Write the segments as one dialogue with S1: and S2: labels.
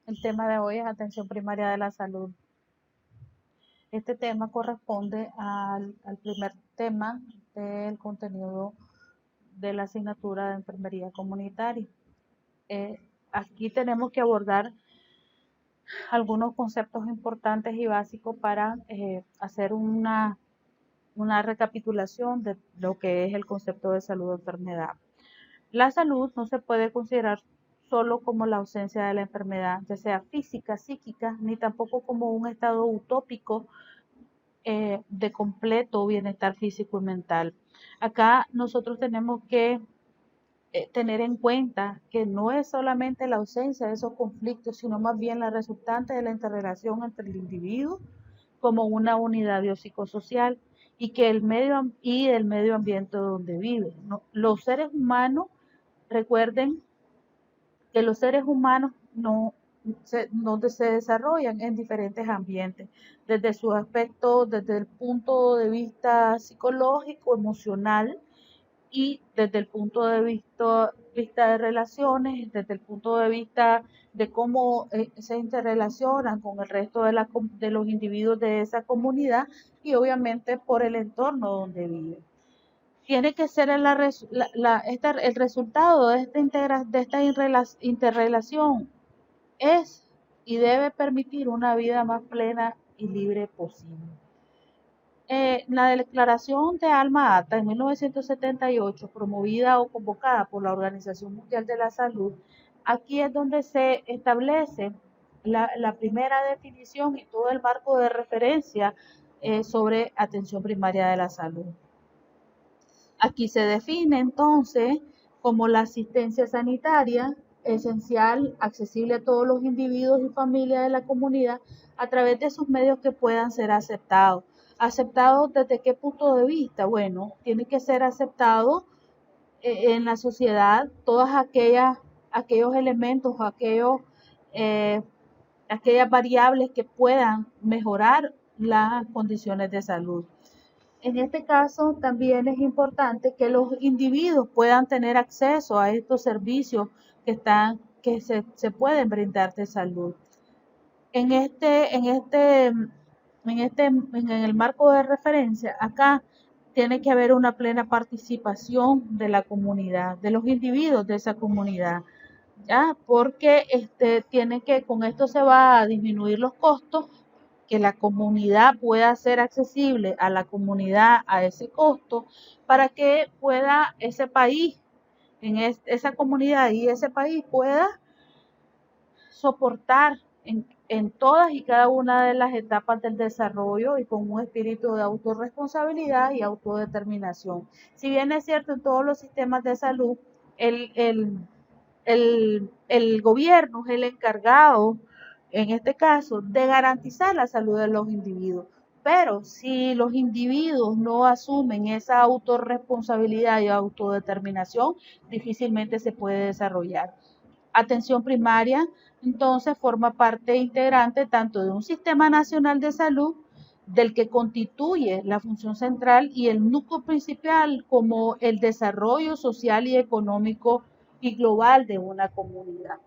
S1: El tema de hoy es atención primaria de la salud. Este tema corresponde al primer tema del contenido de la asignatura de enfermería comunitaria. Eh, Aquí tenemos que abordar algunos conceptos importantes y básicos para hacer una recapitulación de lo que es el concepto de salud o enfermedad. La salud no se puede considerar solo como la ausencia de la enfermedad, ya sea física, psíquica, ni tampoco como un estado utópico de completo bienestar físico y mental. Acá nosotros tenemos que tener en cuenta que no es solamente la ausencia de esos conflictos, sino más bien la resultante de la interrelación entre el individuo como una unidad biopsicosocial y que el medio ambiente donde vive, ¿no? Los seres humanos, recuerden que los seres humanos donde se desarrollan en diferentes ambientes, desde su aspecto, desde el punto de vista psicológico, emocional, y desde el punto de vista de relaciones, desde el punto de vista de cómo se interrelacionan con el resto de los individuos de esa comunidad y obviamente por el entorno donde viven. Tiene que ser el resultado de esta interrelación es y debe permitir una vida más plena y libre posible. La Declaración de Alma Ata en 1978, promovida o convocada por la Organización Mundial de la Salud, aquí es donde se establece la primera definición y todo el marco de referencia sobre atención primaria de la salud. Aquí se define entonces como la asistencia sanitaria esencial, accesible a todos los individuos y familias de la comunidad a través de sus medios que puedan ser aceptados. ¿Aceptados desde qué punto de vista? Bueno, tiene que ser aceptado en la sociedad todas aquellos elementos, eh, aquellas variables que puedan mejorar las condiciones de salud. En este caso, también es importante que los individuos puedan tener acceso a estos servicios que se pueden brindar de salud. En el marco de referencia, acá tiene que haber una plena participación de la comunidad, de los individuos de esa comunidad, ¿ya? Porque con esto se va a disminuir los costos, que la comunidad pueda ser accesible a la comunidad a ese costo, para que pueda ese país, esa comunidad y ese país pueda soportar en todas y cada una de las etapas del desarrollo y con un espíritu de autorresponsabilidad y autodeterminación. Si bien es cierto, en todos los sistemas de salud, el, el, el gobierno es el encargado, en este caso, de garantizar la salud de los individuos. Pero si los individuos no asumen esa autorresponsabilidad y autodeterminación, difícilmente se puede desarrollar. Atención primaria, entonces, forma parte integrante tanto de un sistema nacional de salud, del que constituye la función central y el núcleo principal como el desarrollo social y económico y global de una comunidad.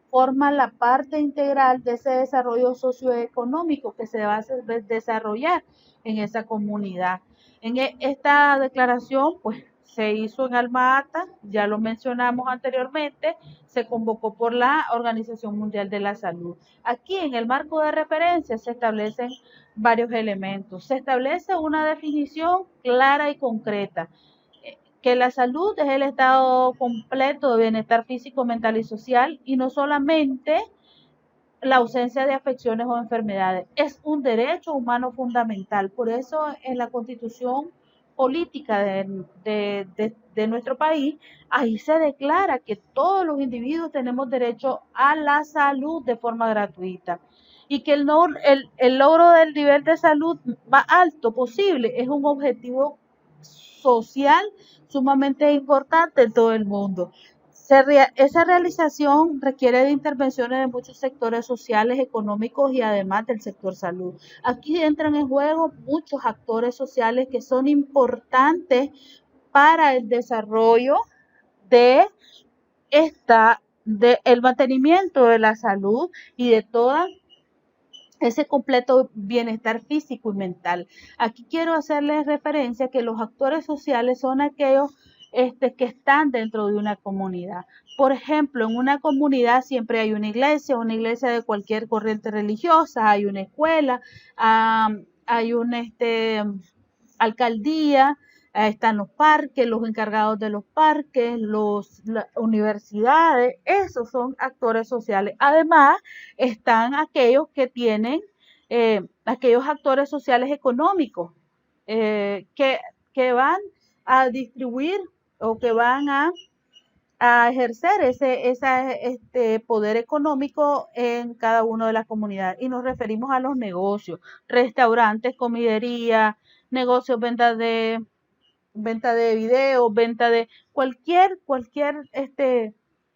S1: Forma la parte integral de ese desarrollo socioeconómico que se va a desarrollar en esa comunidad. En esta declaración, pues se hizo en Alma Ata, ya lo mencionamos anteriormente, se convocó por la Organización Mundial de la Salud. Aquí en el marco de referencia se establecen varios elementos. Se establece una definición clara y concreta, que la salud es el estado completo de bienestar físico, mental y social, y no solamente la ausencia de afecciones o enfermedades. Es un derecho humano fundamental. Por eso en la Constitución política de nuestro país, ahí se declara que todos los individuos tenemos derecho a la salud de forma gratuita y que el logro del nivel de salud más alto posible es un objetivo social sumamente importante en todo el mundo. Esa realización requiere de intervenciones de muchos sectores sociales, económicos y además del sector salud. Aquí entran en juego muchos actores sociales que son importantes para el desarrollo de del mantenimiento de la salud y de toda ese completo bienestar físico y mental. Aquí quiero hacerles referencia que los actores sociales son aquellos que están dentro de una comunidad. Por ejemplo, en una comunidad siempre hay una iglesia de cualquier corriente religiosa, hay una escuela, hay una alcaldía, están los parques, los encargados de los parques, las universidades, esos son actores sociales. Además, están aquellos que tienen, aquellos actores sociales económicos, que van a distribuir o que van a ejercer ese poder económico en cada una de las comunidades. Y nos referimos a los negocios, restaurantes, comidería, negocios, venta de videos, venta de cualquier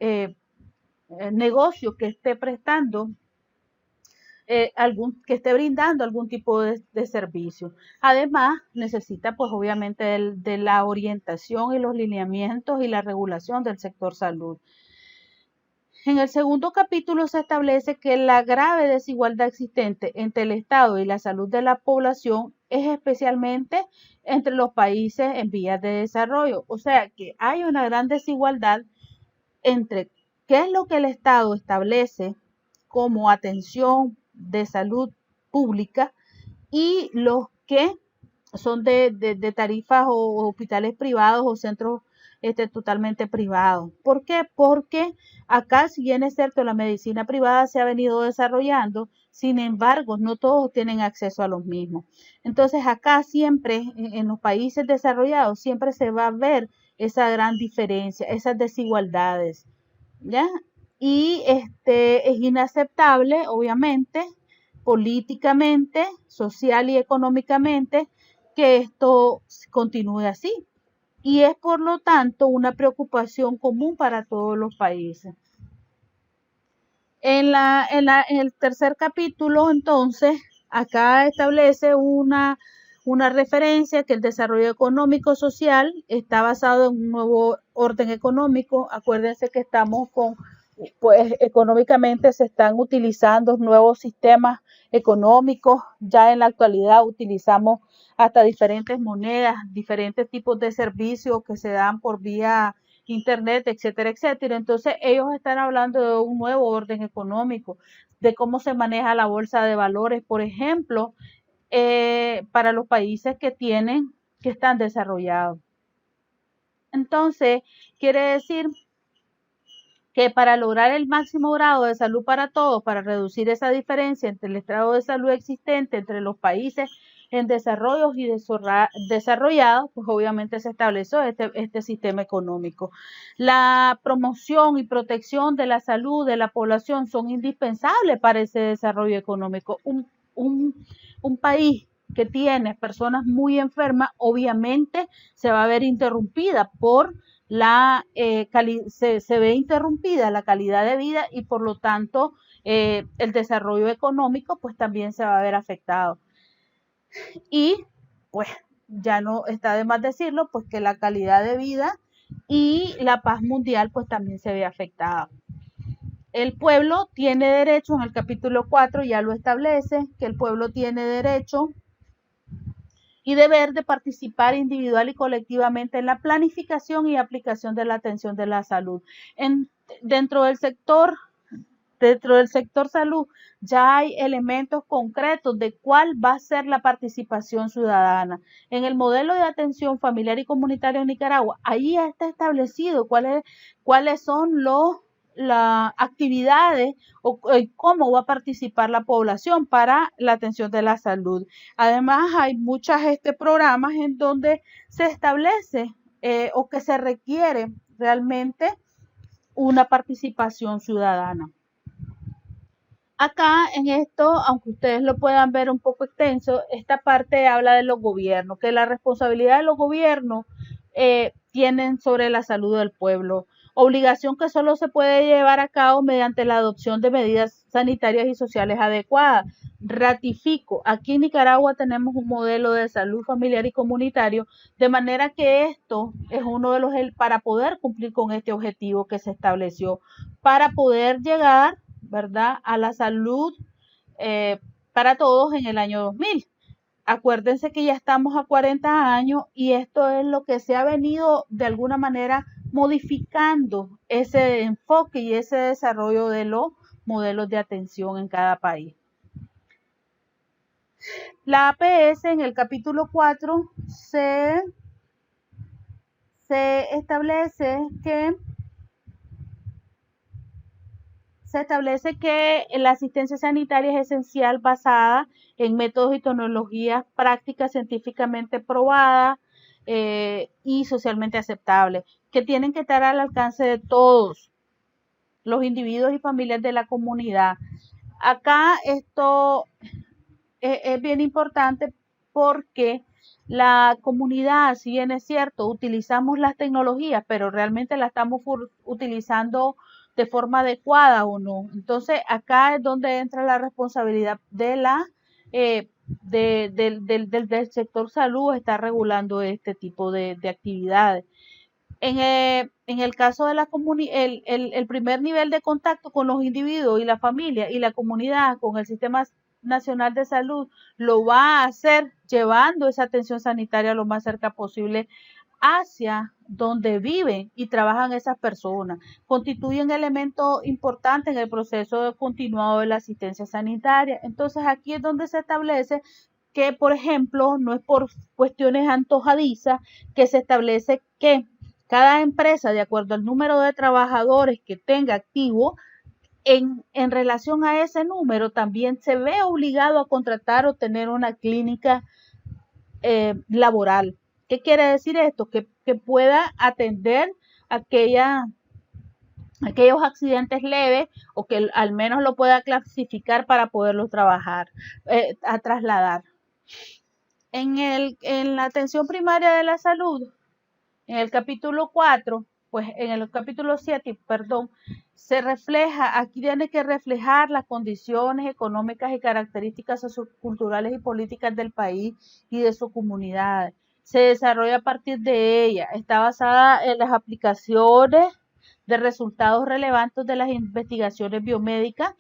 S1: eh, negocio que esté prestando que esté brindando algún tipo de servicio. Además, necesita pues obviamente de la orientación y los lineamientos y la regulación del sector salud. En el segundo capítulo se establece que la grave desigualdad existente entre el Estado y la salud de la población es especialmente entre los países en vías de desarrollo. O sea que hay una gran desigualdad entre qué es lo que el Estado establece como atención de salud pública y los que son de tarifas o hospitales privados o centros totalmente privados. ¿Por qué? Porque acá, si bien es cierto, la medicina privada se ha venido desarrollando, sin embargo, no todos tienen acceso a los mismos. Entonces, acá siempre, en los países desarrollados, siempre se va a ver esa gran diferencia, esas desigualdades, ¿ya? Y es inaceptable, obviamente, políticamente, social y económicamente, que esto continúe así. Y es por lo tanto una preocupación común para todos los países. En el tercer capítulo, entonces, acá establece una referencia que el desarrollo económico social está basado en un nuevo orden económico. Acuérdense que estamos pues económicamente se están utilizando nuevos sistemas económicos. Ya en la actualidad utilizamos hasta diferentes monedas, diferentes tipos de servicios que se dan por vía internet, etcétera, etcétera. Entonces ellos están hablando de un nuevo orden económico, de cómo se maneja la bolsa de valores, por ejemplo, para los países que están desarrollados. Entonces, quiere decir que para lograr el máximo grado de salud para todos, para reducir esa diferencia entre el estado de salud existente entre los países en desarrollo y desarrollados, pues obviamente se estableció este sistema económico. La promoción y protección de la salud de la población son indispensables para ese desarrollo económico. Un país que tiene personas muy enfermas, obviamente se va a ver interrumpida por se ve interrumpida la calidad de vida y por lo tanto el desarrollo económico pues también se va a ver afectado. Y pues ya no está de más decirlo, pues que la calidad de vida y la paz mundial pues también se ve afectada. El pueblo tiene derecho, en el capítulo 4 ya lo establece, que el pueblo tiene derecho y deber de participar individual y colectivamente en la planificación y aplicación de la atención de la salud. Dentro del sector salud ya hay elementos concretos de cuál va a ser la participación ciudadana. En el modelo de atención familiar y comunitaria en Nicaragua, ahí está establecido cuáles son las actividades o cómo va a participar la población para la atención de la salud. Además, hay muchos programas en donde se establece o que se requiere realmente una participación ciudadana. Acá en esto, aunque ustedes lo puedan ver un poco extenso, esta parte habla de los gobiernos, que la responsabilidad de los gobiernos tienen sobre la salud del pueblo. obligación que solo se puede llevar a cabo mediante la adopción de medidas sanitarias y sociales adecuadas. Ratifico, aquí en Nicaragua tenemos un modelo de salud familiar y comunitario, de manera que esto es uno de los, para poder cumplir con este objetivo que se estableció, para poder llegar, ¿verdad?, a la salud para todos en el año 2000. Acuérdense que ya estamos a 40 años y esto es lo que se ha venido de alguna manera modificando ese enfoque y ese desarrollo de los modelos de atención en cada país. La APS en el capítulo 4 se establece que la asistencia sanitaria es esencial basada en métodos y tecnologías prácticas científicamente probadas y socialmente aceptables, que tienen que estar al alcance de todos los individuos y familias de la comunidad. Acá esto es bien importante porque la comunidad, si bien es cierto, utilizamos las tecnologías, pero realmente las estamos utilizando de forma adecuada o no. Entonces, acá es donde entra la responsabilidad de del sector salud, está regulando este tipo de actividades. En el caso de la comunidad, el primer nivel de contacto con los individuos y la familia y la comunidad con el sistema nacional de salud lo va a hacer llevando esa atención sanitaria lo más cerca posible hacia donde viven y trabajan esas personas. Constituyen elementos importantes en el proceso continuado de la asistencia sanitaria. Entonces aquí es donde se establece que, por ejemplo, no es por cuestiones antojadizas que se establece que cada empresa, de acuerdo al número de trabajadores que tenga activo, en relación a ese número también se ve obligado a contratar o tener una clínica laboral. ¿Qué quiere decir esto? Que pueda atender aquellos accidentes leves o que al menos lo pueda clasificar para poderlo trasladar. En la atención primaria de la salud, en el capítulo 4, pues en el capítulo 7, perdón, se refleja, aquí tiene que reflejar las condiciones económicas y características socioculturales y políticas del país y de su comunidad. Se desarrolla a partir de ella, está basada en las aplicaciones de resultados relevantes de las investigaciones biomédicas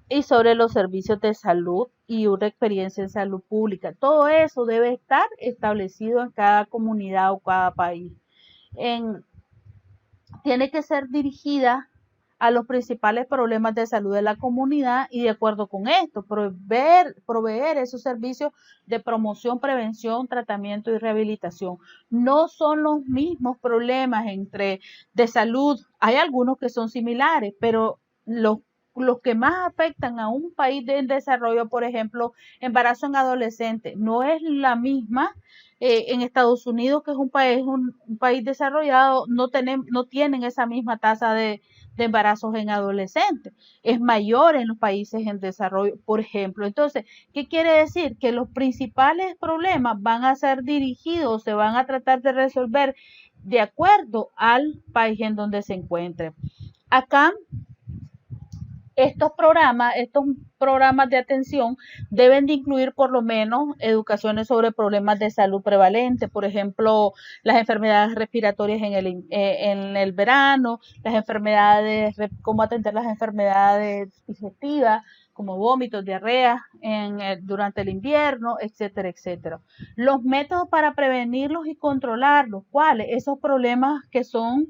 S1: y sobre los servicios de salud y una experiencia en salud pública. Todo eso debe estar establecido en cada comunidad o cada país. Tiene que ser dirigida a los principales problemas de salud de la comunidad y de acuerdo con esto, proveer esos servicios de promoción, prevención, tratamiento y rehabilitación. No son los mismos problemas de salud, hay algunos que son similares, pero los que más afectan a un país en desarrollo, por ejemplo, embarazo en adolescentes, no es la misma. En Estados Unidos, que es un país desarrollado, no tienen esa misma tasa de embarazos en adolescentes. Es mayor en los países en desarrollo, por ejemplo. Entonces, ¿qué quiere decir? Que los principales problemas van a ser dirigidos, se van a tratar de resolver de acuerdo al país en donde se encuentre. Acá, estos programas de atención deben de incluir por lo menos educaciones sobre problemas de salud prevalentes, por ejemplo, las enfermedades respiratorias en el verano, cómo atender las enfermedades digestivas, como vómitos, diarrea durante el invierno, etcétera, etcétera. Los métodos para prevenirlos y controlarlos, ¿cuáles? Esos problemas que son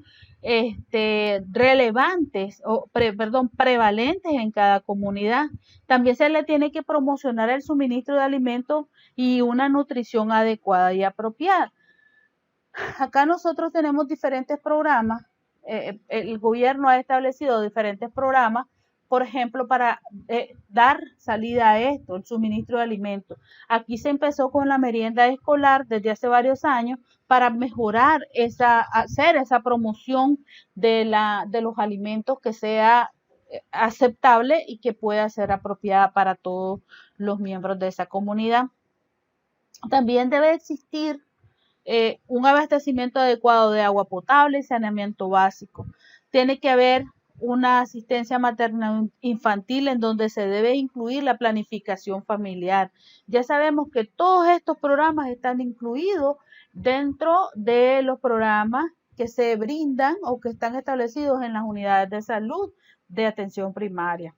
S1: relevantes prevalentes en cada comunidad. También se le tiene que promocionar el suministro de alimentos y una nutrición adecuada y apropiada. Acá nosotros tenemos diferentes programas, el gobierno ha establecido diferentes programas, por ejemplo, para dar salida a esto, el suministro de alimentos. Aquí se empezó con la merienda escolar desde hace varios años para mejorar hacer esa promoción de los alimentos que sea aceptable y que pueda ser apropiada para todos los miembros de esa comunidad. También debe existir un abastecimiento adecuado de agua potable y saneamiento básico. Tiene que haber una asistencia materno-infantil en donde se debe incluir la planificación familiar. Ya sabemos que todos estos programas están incluidos dentro de los programas que se brindan o que están establecidos en las unidades de salud de atención primaria.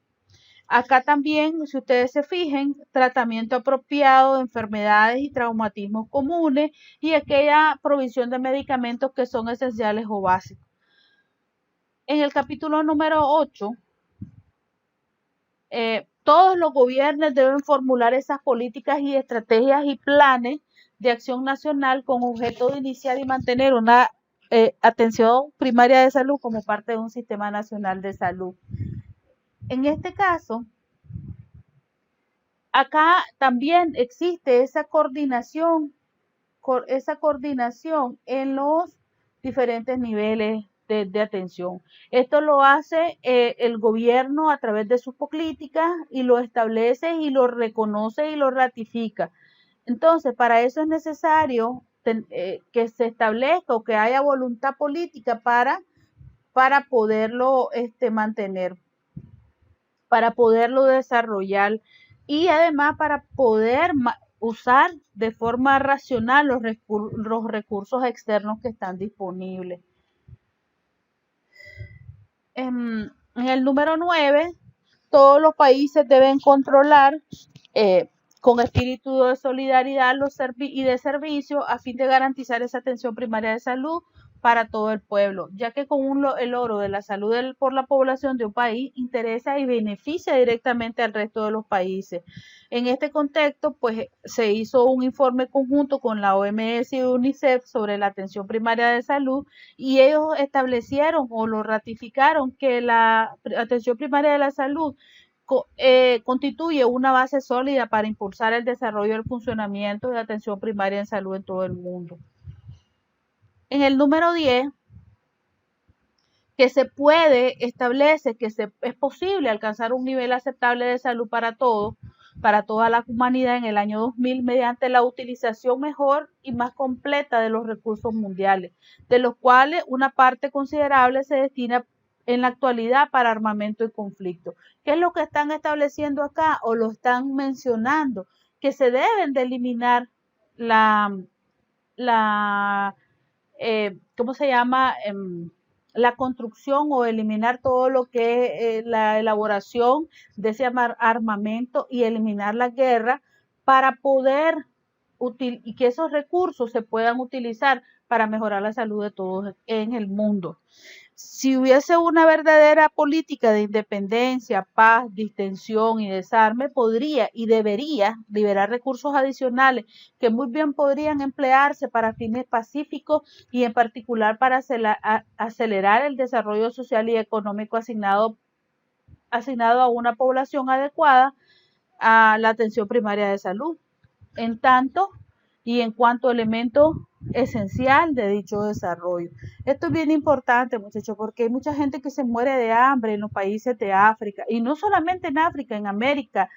S1: Acá también, si ustedes se fijen, tratamiento apropiado de enfermedades y traumatismos comunes y aquella provisión de medicamentos que son esenciales o básicos. En el capítulo número 8, todos los gobiernos deben formular esas políticas y estrategias y planes de acción nacional con objeto de iniciar y mantener una atención primaria de salud como parte de un sistema nacional de salud. En este caso, acá también existe esa coordinación en los diferentes niveles de atención. Esto lo hace el gobierno a través de sus políticas y lo establece y lo reconoce y lo ratifica. Entonces, para eso es necesario que se establezca o que haya voluntad política para poderlo mantener, para poderlo desarrollar y además para poder usar de forma racional los recursos externos que están disponibles. En el número 9, todos los países deben controlar con espíritu de solidaridad y de servicio a fin de garantizar esa atención primaria de salud para todo el pueblo, ya que con el logro de la salud por la población de un país interesa y beneficia directamente al resto de los países. En este contexto, pues se hizo un informe conjunto con la OMS y UNICEF sobre la atención primaria de salud y ellos establecieron o lo ratificaron que la atención primaria de la salud constituye una base sólida para impulsar el desarrollo y el funcionamiento de atención primaria en salud en todo el mundo. En el número 10, que se establece que es posible alcanzar un nivel aceptable de salud para todos, para toda la humanidad en el año 2000 mediante la utilización mejor y más completa de los recursos mundiales, de los cuales una parte considerable se destina en la actualidad para armamento y conflicto. ¿Qué es lo que están estableciendo acá o lo están mencionando? Que se deben de eliminar ¿cómo se llama? La construcción o eliminar todo lo que es la elaboración de ese armamento y eliminar la guerra para poder y que esos recursos se puedan utilizar para mejorar la salud de todos en el mundo. Si hubiese una verdadera política de independencia, paz, distensión y desarme, podría y debería liberar recursos adicionales que muy bien podrían emplearse para fines pacíficos y en particular para acelerar el desarrollo social y económico asignado a una población adecuada a la atención primaria de salud. En tanto y en cuanto elemento esencial de dicho desarrollo. Esto es bien importante, muchachos, porque hay mucha gente que se muere de hambre en los países de África, y no solamente en África, en América.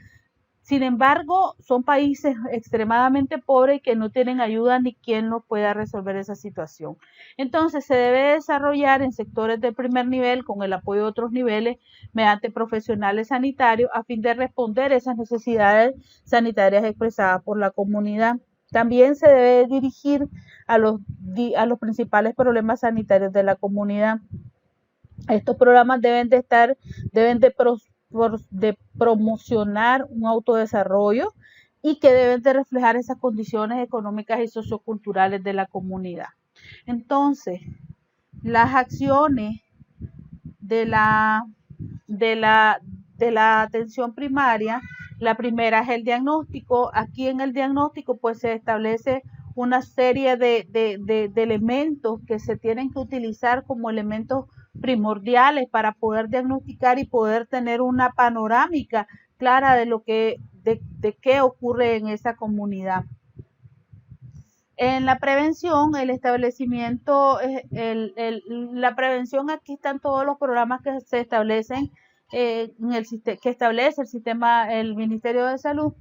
S1: Sin embargo, son países extremadamente pobres y que no tienen ayuda ni quien nos pueda resolver esa situación. Entonces, se debe desarrollar en sectores del primer nivel con el apoyo de otros niveles mediante profesionales sanitarios a fin de responder a esas necesidades sanitarias expresadas por la comunidad. También se debe dirigir a los principales problemas sanitarios de la comunidad. Estos programas deben de promocionar un autodesarrollo y que deben de reflejar esas condiciones económicas y socioculturales de la comunidad. Entonces, las acciones de la atención primaria, la primera es el diagnóstico. Aquí en el diagnóstico pues se establece una serie de elementos que se tienen que utilizar como elementos primordiales para poder diagnosticar y poder tener una panorámica clara de qué ocurre en esa comunidad. En la prevención, el establecimiento, la prevención, aquí están todos los programas que se establecen que establece el Ministerio de Salud,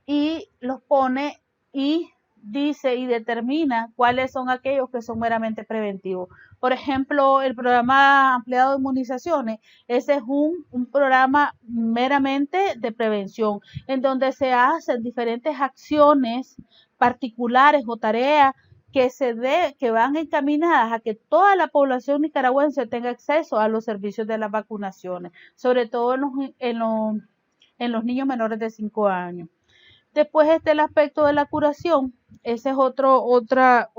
S1: y los pone y dice y determina cuáles son aquellos que son meramente preventivos. Por ejemplo, el programa ampliado de inmunizaciones, ese es un programa meramente de prevención, en donde se hacen diferentes acciones particulares o tareas que van encaminadas a que toda la población nicaragüense tenga acceso a los servicios de las vacunaciones, sobre todo en los niños menores de 5 años. Después está el aspecto de la curación, esa es otra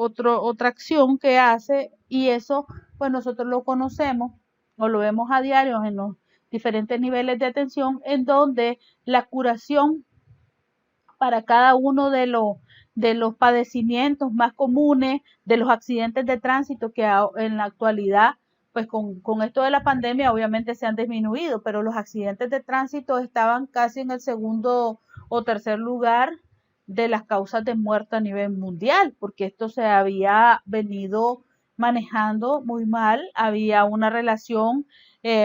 S1: acción que hace, y eso pues nosotros lo conocemos o lo vemos a diario en los diferentes niveles de atención, en donde la curación para cada uno de los padecimientos más comunes, de los accidentes de tránsito que en la actualidad, pues con esto de la pandemia obviamente se han disminuido, pero los accidentes de tránsito estaban casi en el segundo o tercer lugar de las causas de muerte a nivel mundial, porque esto se había venido manejando muy mal, había una relación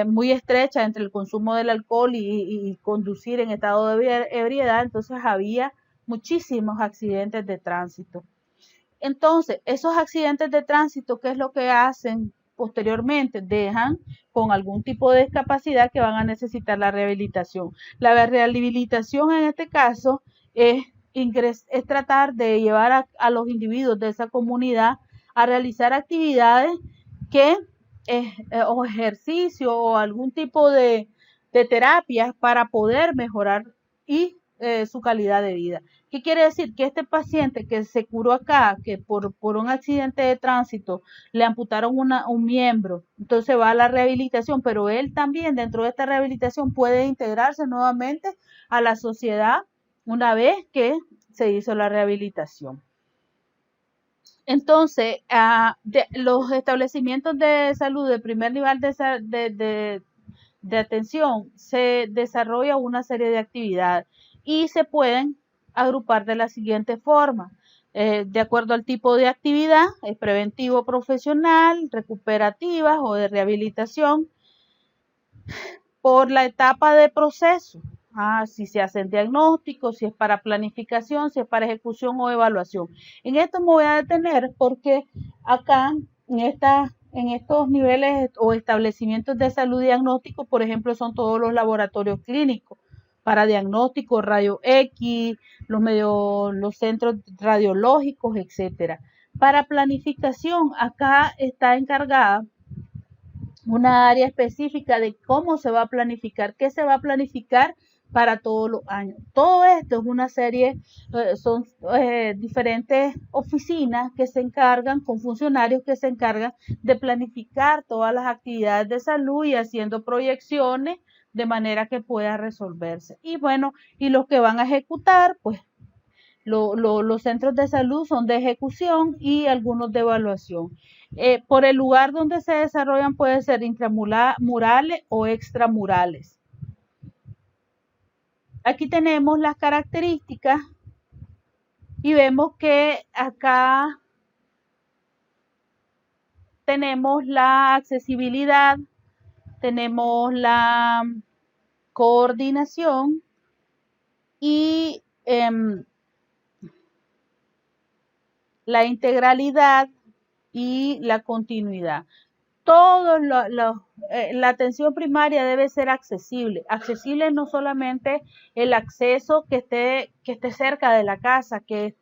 S1: muy estrecha entre el consumo del alcohol y conducir en estado de ebriedad, entonces había muchísimos accidentes de tránsito. Entonces, esos accidentes de tránsito, ¿qué es lo que hacen posteriormente? Dejan con algún tipo de discapacidad que van a necesitar la rehabilitación. La rehabilitación en este caso es tratar de llevar a los individuos de esa comunidad a realizar actividades que o ejercicio o algún tipo de terapias para poder mejorar y su calidad de vida. ¿Qué quiere decir? Que este paciente que se curó acá, que por un accidente de tránsito le amputaron un miembro, entonces va a la rehabilitación, pero él también dentro de esta rehabilitación puede integrarse nuevamente a la sociedad una vez que se hizo la rehabilitación. Entonces, los establecimientos de salud de primer nivel de atención se desarrolla una serie de actividades y se pueden agrupar de la siguiente forma. De acuerdo al tipo de actividad, es preventivo profesional, recuperativas o de rehabilitación, por la etapa de proceso. Si se hacen diagnósticos, si es para planificación, si es para ejecución o evaluación. En esto me voy a detener porque acá en estos niveles o establecimientos de salud diagnóstico, por ejemplo, son todos los laboratorios clínicos para diagnóstico, rayo X, los centros radiológicos, etcétera. Para planificación, acá está encargada una área específica de cómo se va a planificar, qué se va a planificar para todos los años. Todo esto es una serie, son diferentes oficinas que se encargan, con funcionarios que se encargan de planificar todas las actividades de salud y haciendo proyecciones de manera que pueda resolverse. Y bueno, y los que van a ejecutar, pues los centros de salud son de ejecución y algunos de evaluación. Por el lugar donde se desarrollan puede ser intramurales o extramurales. Aquí tenemos las características y vemos que acá tenemos la accesibilidad, tenemos la coordinación y la integralidad y la continuidad. La atención primaria debe ser accesible. Accesible no solamente el acceso que esté cerca de la casa, que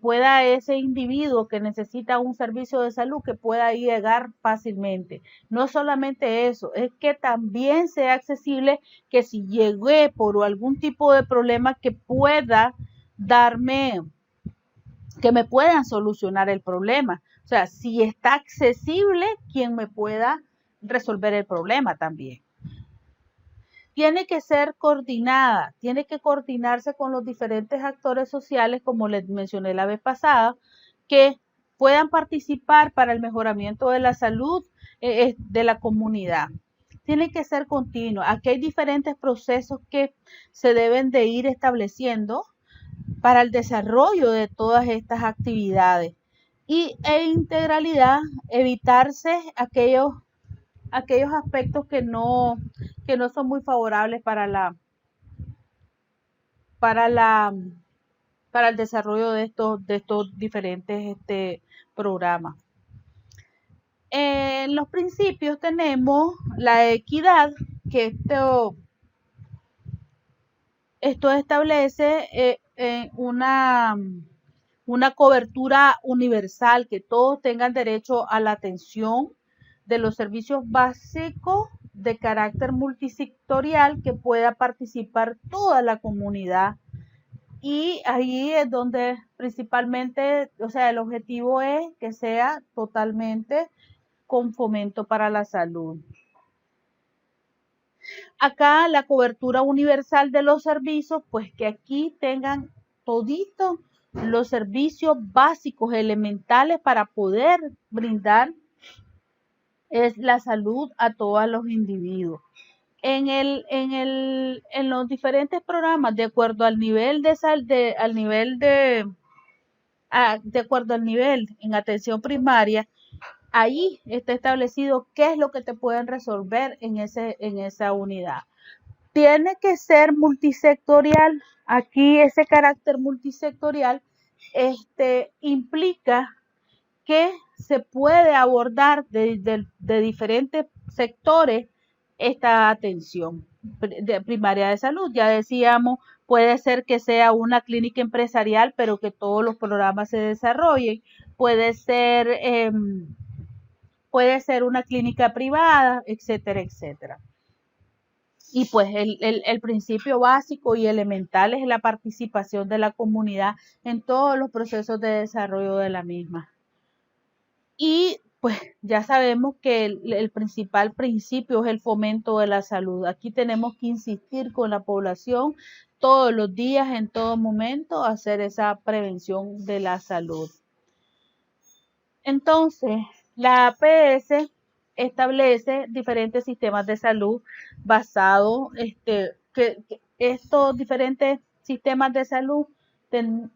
S1: pueda ese individuo que necesita un servicio de salud que pueda llegar fácilmente. No solamente eso, es que también sea accesible, que si llegué por algún tipo de problema que me puedan solucionar el problema. O sea, si está accesible, quien me pueda resolver el problema también. Tiene que ser coordinada, tiene que coordinarse con los diferentes actores sociales, como les mencioné la vez pasada, que puedan participar para el mejoramiento de la salud de la comunidad. Tiene que ser continuo. Aquí hay diferentes procesos que se deben de ir estableciendo para el desarrollo de todas estas actividades y integralidad, evitarse aquellos aspectos que no son muy favorables para el desarrollo de estos diferentes programas. En los principios tenemos la equidad, que esto establece una cobertura universal, que todos tengan derecho a la atención de los servicios básicos de carácter multisectorial, que pueda participar toda la comunidad. Y ahí es donde principalmente, o sea, el objetivo es que sea totalmente con fomento para la salud. Acá la cobertura universal de los servicios, pues que aquí tengan todito los servicios básicos elementales para poder brindar es la salud a todos los individuos. En los diferentes programas, de acuerdo al nivel de acuerdo al nivel en atención primaria, ahí está establecido qué es lo que te pueden resolver en esa unidad. Tiene que ser multisectorial. Aquí ese carácter multisectorial implica que se puede abordar de diferentes sectores esta atención primaria de salud. Ya decíamos, puede ser que sea una clínica empresarial, pero que todos los programas se desarrollen. Puede ser una clínica privada, etcétera, etcétera. Y pues el principio básico y elemental es la participación de la comunidad en todos los procesos de desarrollo de la misma. Y pues ya sabemos que el principal principio es el fomento de la salud. Aquí tenemos que insistir con la población todos los días, en todo momento, hacer esa prevención de la salud. Entonces, la APS establece diferentes sistemas de salud basados, que estos diferentes sistemas de salud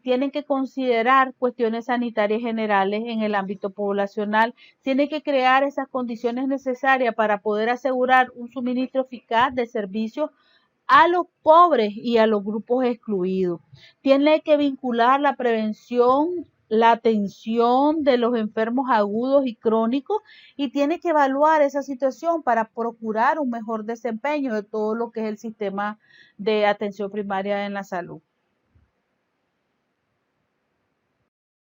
S1: tienen que considerar cuestiones sanitarias generales en el ámbito poblacional, tienen que crear esas condiciones necesarias para poder asegurar un suministro eficaz de servicios a los pobres y a los grupos excluidos. Tiene que vincular la prevención, la atención de los enfermos agudos y crónicos, y tiene que evaluar esa situación para procurar un mejor desempeño de todo lo que es el sistema de atención primaria en la salud.